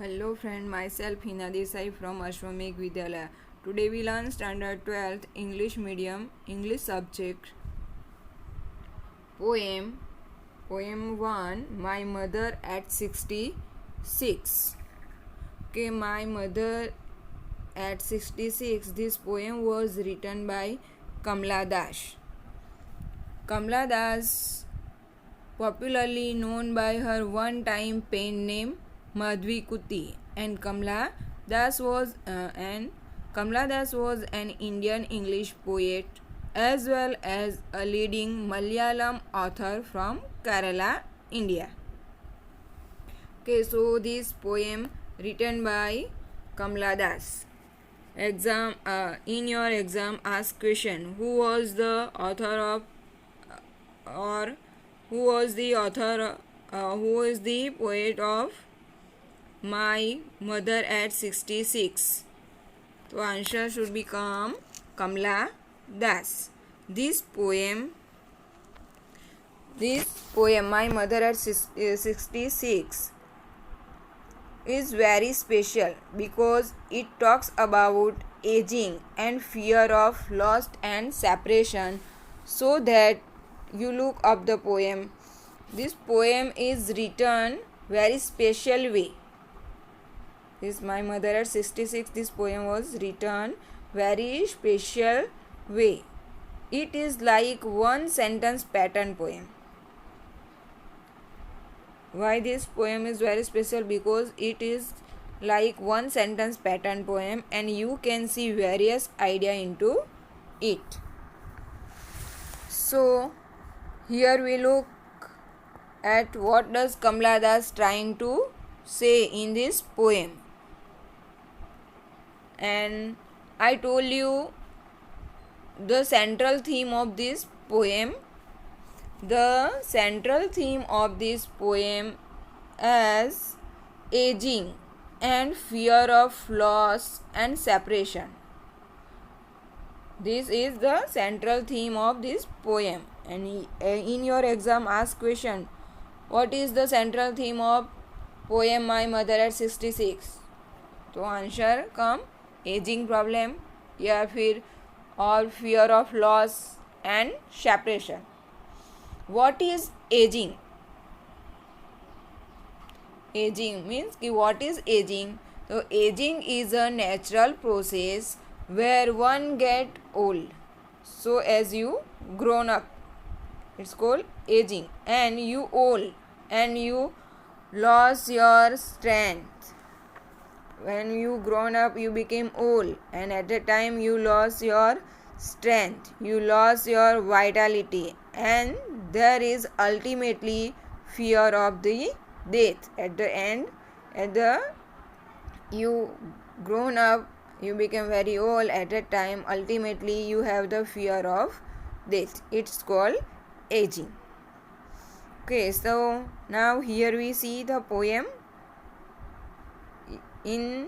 Hello friend, myself Hina Desai from Ashwamekh Vidyalaya. Today we learn standard 12th English medium English subject poem. Poem 1, My Mother at 66. Okay, My Mother at 66. This poem was written by Kamla Das. Kamla Das, popularly known by her one-time pen name Madhvi Kuti, and Kamla Das was an Indian English poet as well as a leading Malayalam author from Kerala, India. Okay, so this poem written by Kamla Das. In your exam, ask question: Who was the author of or who was the author? Who is the poet of My Mother at 66? So answer should become Kamla Das. This poem, My Mother at 66, is very special because it talks about aging and fear of loss and separation. So that you look up the poem. This poem is written very special way. This My Mother at 66. This poem was written very special way. It is like one sentence pattern poem. Why this poem is very special? Because it is like one sentence pattern poem and you can see various idea into it. So here we look at what does Kamla Das trying to say in this poem. And I told you the central theme of this poem. The central theme of this poem is aging and fear of loss and separation. This is the central theme of this poem. And in your exam, ask question: What is the central theme of poem My Mother at 66? तो answer कम ageing problem या फिर और fear of loss and separation. What is aging? Aging means कि what is aging? So aging is a natural process where one get old. So as you grown up, it's called aging, and you old and you lost your strength. When you grown up, you became old, and at the time you lost your strength, you lost your vitality, and there is ultimately fear of the death at the end. At the you grown up, you become very old. At that time, ultimately you have the fear of death. It's called aging. Okay, so now here we see the poem. In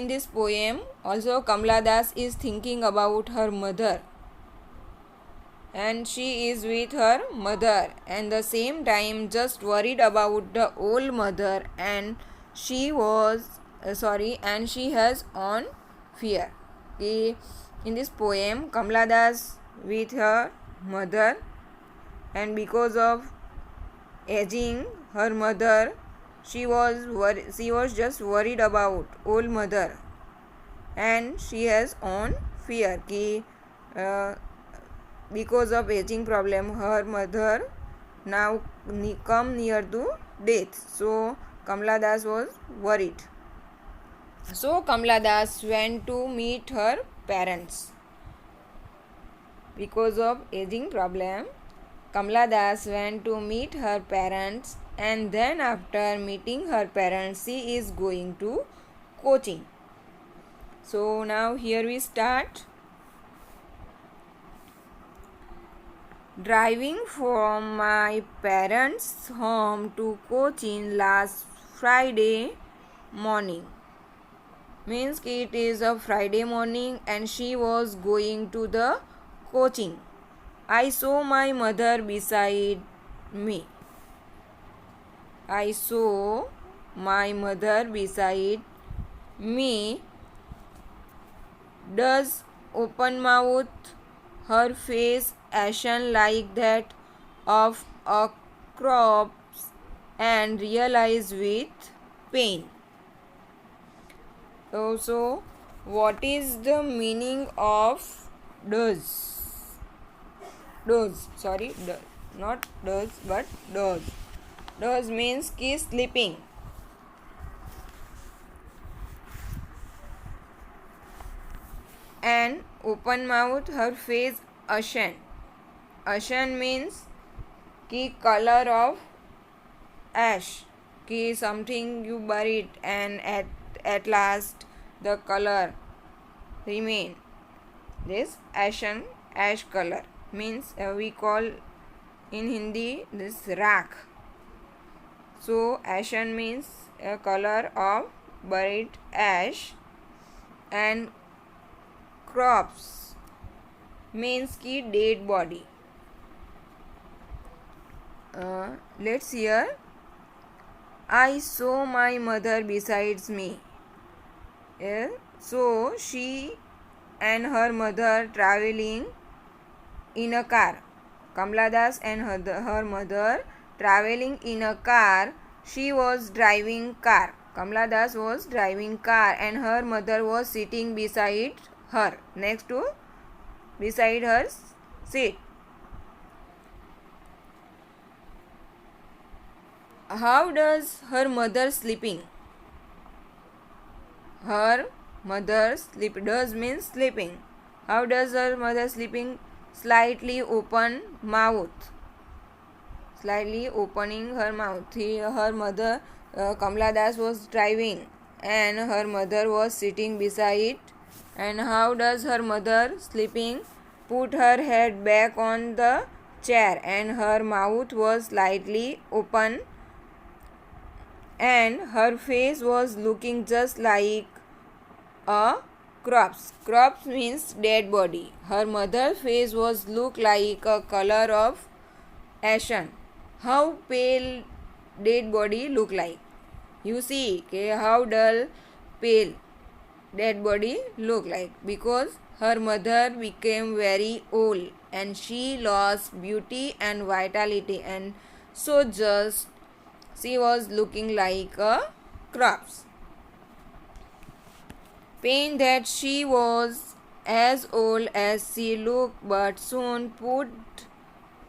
this poem, also Kamla Das is thinking about her mother, and she is with her mother, and the same time just worried about the old mother, and she has on fear. Okay. In this poem, Kamla Das with her mother, and because of aging her mother, she was just worried about old mother, and she has on fear कि because of aging problem her mother now come near to death. So Kamla Das was worried. So Kamla Das went to meet her parents. Because of aging problem, Kamla Das went to meet her parents, and then after meeting her parents, she is going to coaching. So now here we start. Driving from my parents' home to Cochin last Friday morning. Means it is a Friday morning and she was going to the coaching. I saw my mother beside me. I saw my mother beside me. Does open mouth, her face ashen like that of a corpse, and realize with pain. So, what is the meaning of does? Does, sorry, does, not does, but does. Does means ki sleeping. And open mouth, her face ashen. Ashen means ki color of ash, ki something you buried and at last the color remain. This ashen, ash color means we call in Hindi this rack. So ashen means a color of buried ash, and crops means ki dead body. Let's hear. I saw my mother besides me. So she and her mother traveling in a car. Kamala Das and her mother traveling in a car. She was driving car. Kamala Das was driving car and her mother was sitting beside her, next to beside her seat. How does her mother sleeping? Her mother sleep. Does means sleeping. How does her mother sleeping? Slightly open mouth. Slightly opening her mouth. Her mother, Kamala Das, was driving and her mother was sitting beside. And how does her mother sleeping? Put her head back on the chair and her mouth was slightly open and her face was looking just like a corpse. Corpse means dead body. Her mother's face was look like a color of ashen. How pale dead body look like? You see, okay, how dull, pale dead body look like, because her mother became very old and she lost beauty and vitality, and so just she was looking like a corpse. Pain that she was as old as she looked, but soon put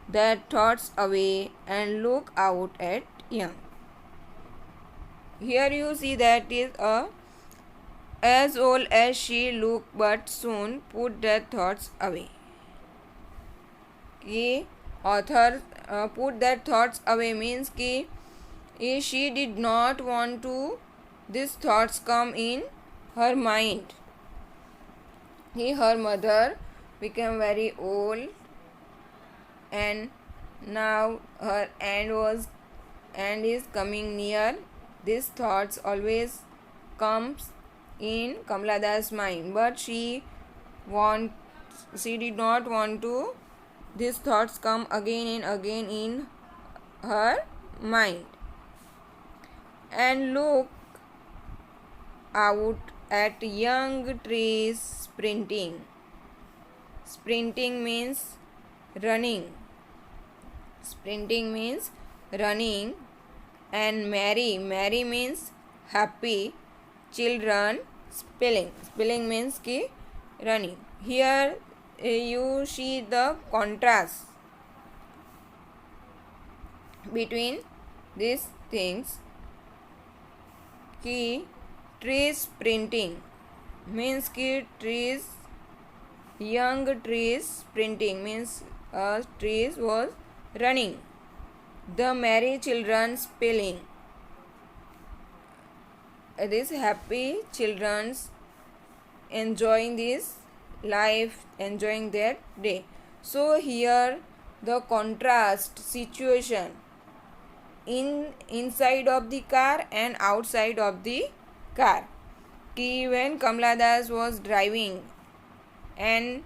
that thoughts away and look out at young. Here you see that is a as old as she looked, but soon put that thoughts away. कि author put that thoughts away means कि she did not want to these thoughts come in her mind. Her mother became very old and now her end is coming near. These thoughts always comes in Kamala Das' mind, but she did not want to these thoughts come again and again in her mind. And look out at young trees sprinting. Sprinting means running. Sprinting means running. And merry means happy. Children spelling. Spelling means ki running. Here you see the contrast between these things. Ki trees sprinting means ki trees, young trees sprinting means trees was running. The merry children spelling. These happy children enjoying this life, enjoying their day. So here the contrast situation inside of the car and outside of the car. Ki when Kamala Das was driving and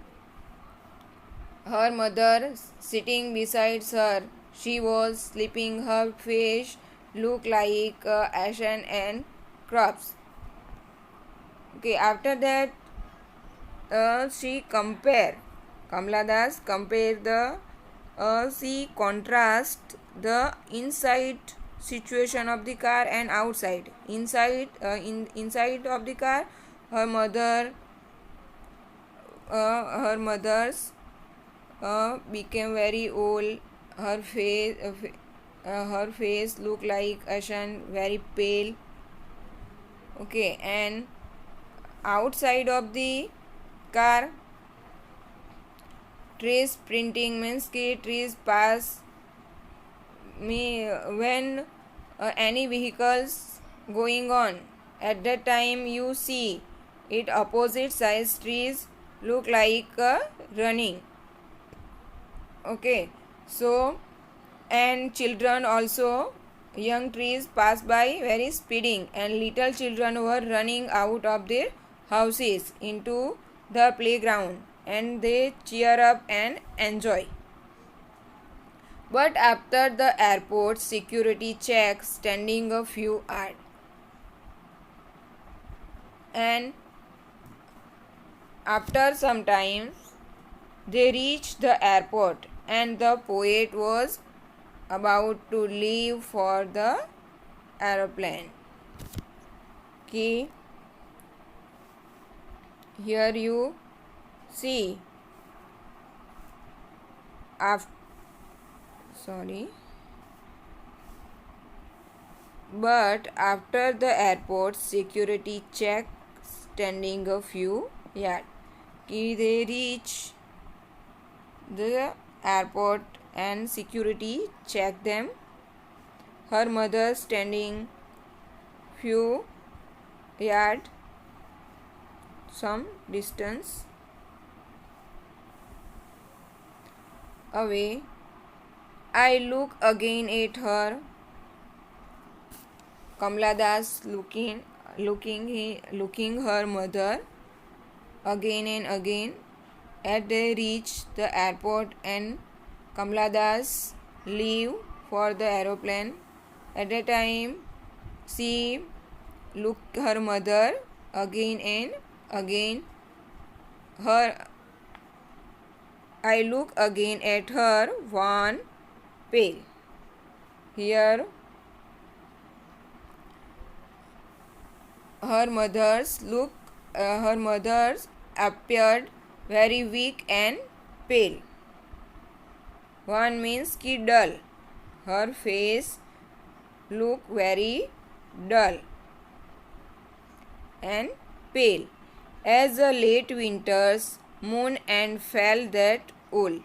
her mother sitting beside her, she was sleeping, her face look like ashen and crops. Okay, after that she compare, Kamala Das compare the she contrast the inside situation of the car and outside. Inside of the car, her mother's became very old. Her face look like ashen, very pale. Okay, and outside of the car, trees printing means कि trees pass me when any vehicles going on. At that time you see it opposite size trees look like running. Okay, so and children also, young trees pass by very speeding, and little children were running out of their houses into the playground, and they cheer up and enjoy. But after the airport security checks standing a few hours, and after some time they reached the airport, and the poet was about to leave for the aeroplane. Okay, here you see after but after the airport security check standing a few yards, they reach the airport and security check them. Her mother standing few yard some distance away. I look again at her. Kamala Das looking her mother again and again. As they reach the airport and Kamala Das leave for the aeroplane, at that time she look her mother again and again. I look again at her, wan, pale. Here her mother's appeared very weak and pale. One means ki dull. Her face look very dull and pale as a late winter's moon, and felt that old.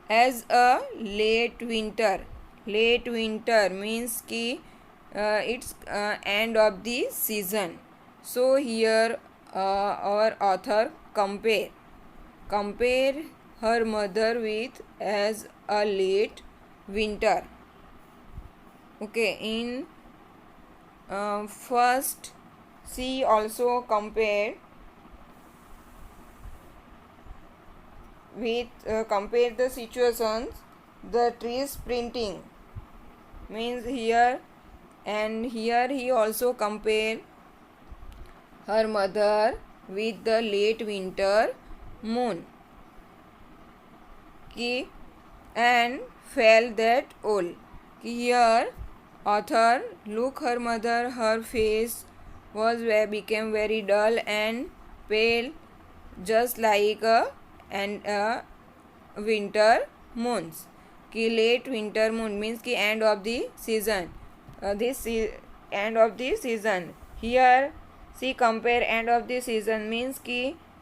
As a late winter means ki it's end of the season. So here our author compare her mother with as a late winter. Okay, in first she also compare the situations. The trees printing means here, and here he also compare her mother with the late winter moon and felt that old. Here author look her mother, her face became very dull and pale, just like a winter moons. Late winter moon means end of the season. End of the season. Here she compare end of the season means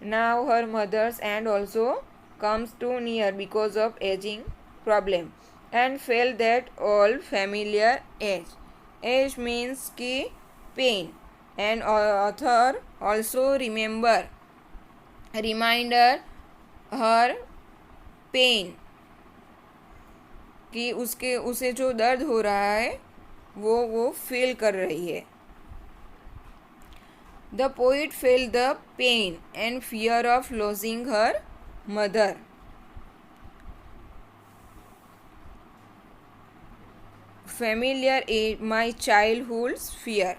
now her mother's end also comes too near because of aging problem, and felt that all familiar age. Age means pain, and author also reminder her pain कि उसे जो दर्द हो रहा है वो feel कर रही है. The poet felt the pain and fear of losing her familiar is my childhood's fear.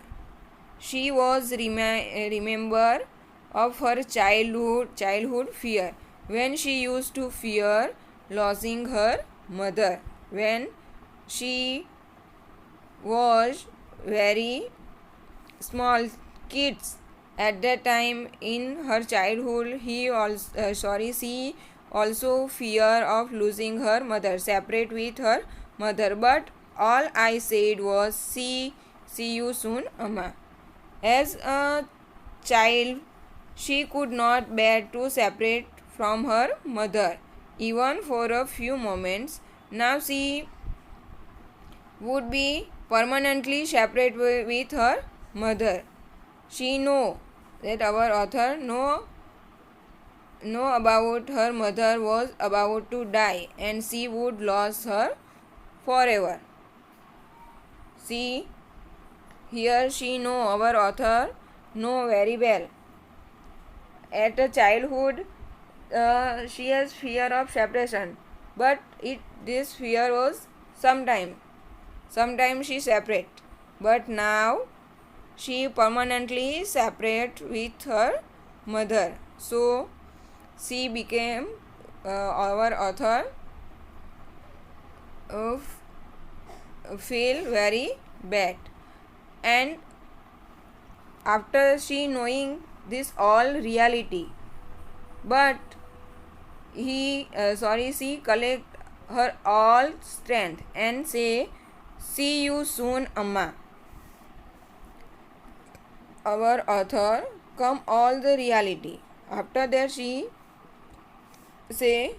She was remember of her childhood fear when she used to fear losing her mother when she was very small kids. At that time in her childhood, she also fear of losing her mother, separate with her mother. But all I said was, see you soon, Amma. As a child, she could not bear to separate from her mother, even for a few moments. Now she would be permanently separate with her mother. She know that our author know about her mother was about to die and she would lose her forever. See, here she know, our author know very well. At a childhood, she has fear of separation, but this fear was sometimes she separate, but now she permanently separate with her mother. So she became our author feel very bad, and after she knowing this all reality, but she collect her all strength and say, see you soon, Amma. Our author come all the reality. After that she say,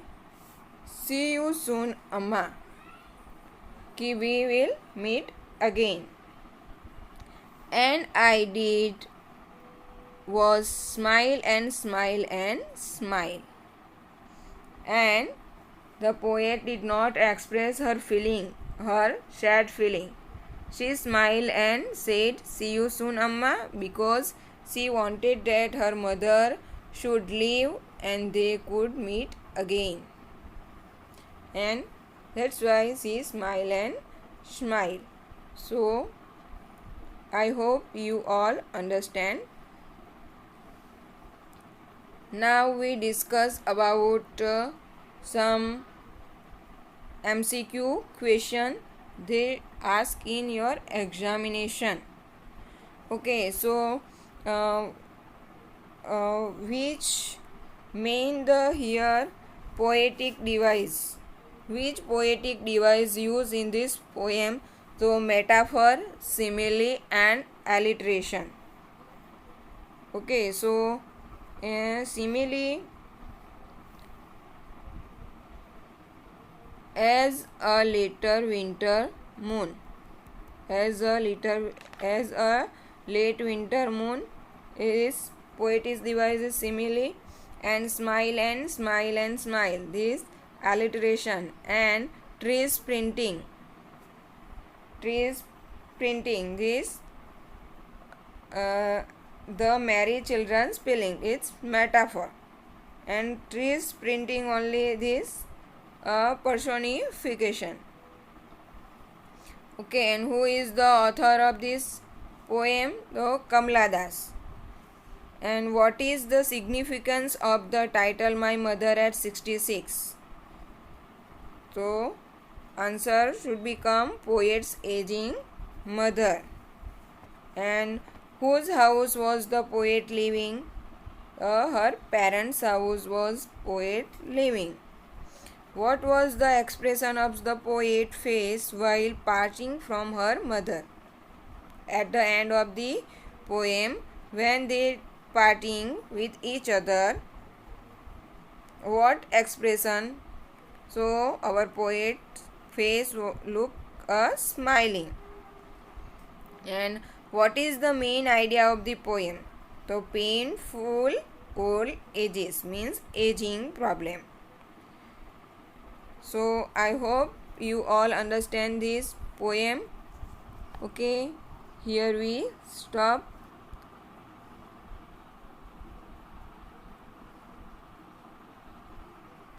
see you soon, Amma, ki we will meet again. And I did was smile and smile and smile. And the poet did not express her sad feeling. She smiled and said, see you soon, Amma, because she wanted that her mother should live and they could meet again. And that's why she smiled and smiled. So, I hope you all understand. Now we discuss about some MCQ question they ask in your examination. Okay, so which mean the here poetic device? Which poetic device used in this poem? So metaphor, simile and alliteration. Okay, so simile, as a later winter moon, as a late winter moon is poetic device is simile, and smile and smile and smile, this alliteration, and trees printing, this the merry children spelling, it's metaphor, and trees printing only this personification. Okay, and who is the author of this poem? So Kamala Das. And what is the significance of the title My Mother at 66? So answer should become poet's aging mother. And whose house was the poet living? Her parents' house was poet living. What was the expression of the poet's face while parting from her mother? At the end of the poem, when they parting with each other, what expression? So our poet's face look smiling. And what is the main idea of the poem? So painful old ages means aging problem. So I hope you all understand this poem. Okay, here we stop.